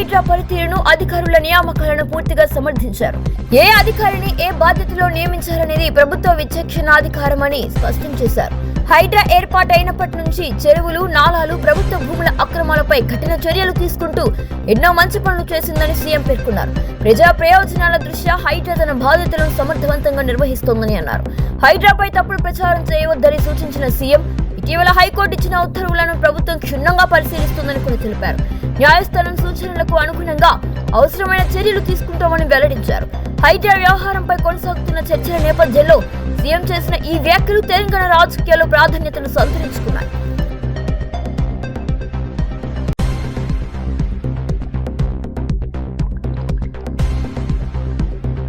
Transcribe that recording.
హైడ్రా పనితీరును, అధికారుల నియామకాలను పూర్తిగా సమర్థించారు. ఏ అధికారిని ఏ బాధ్యతలో నియమించారనేది ప్రభుత్వ విచక్షణాధికారమని స్పష్టం చేశారు. హైడ్రా ఏర్పాటైనప్పటి నుంచి చెరువులు, నాలాలు, ప్రభుత్వ భూముల అక్రమాలపై కఠిన చర్యలు తీసుకుంటూ ఎన్నో మంచి పనులు చేసిందని సీఎం పేర్కొన్నారు. ప్రజా ప్రయోజనాల దృష్ట్యా హైడ్రా తన బాధ్యతలను సమర్థవంతంగా నిర్వహిస్తోందని అన్నారు. హైడ్రాపై తప్పుడు ప్రచారం చేయవద్దని సూచించిన సీఎం ఇటీవల హైకోర్టు ఇచ్చిన ఉత్తర్వులను ప్రభుత్వం క్షుణ్ణంగా పరిశీలిస్తుందని కూడా తెలిపారు. న్యాయస్థానం సూచనలకు అనుగుణంగా అవసరమైన చర్యలు తీసుకుంటామని వెల్లడించారు. హైడ్రా వ్యవహారంపై కొనసాగుతున్న చర్చల నేపథ్యంలో సీఎం చేసిన ఈ వ్యాఖ్యలు తెలంగాణ రాజకీయాల్లో ప్రాధాన్యతను సంతరించుకున్నాయి.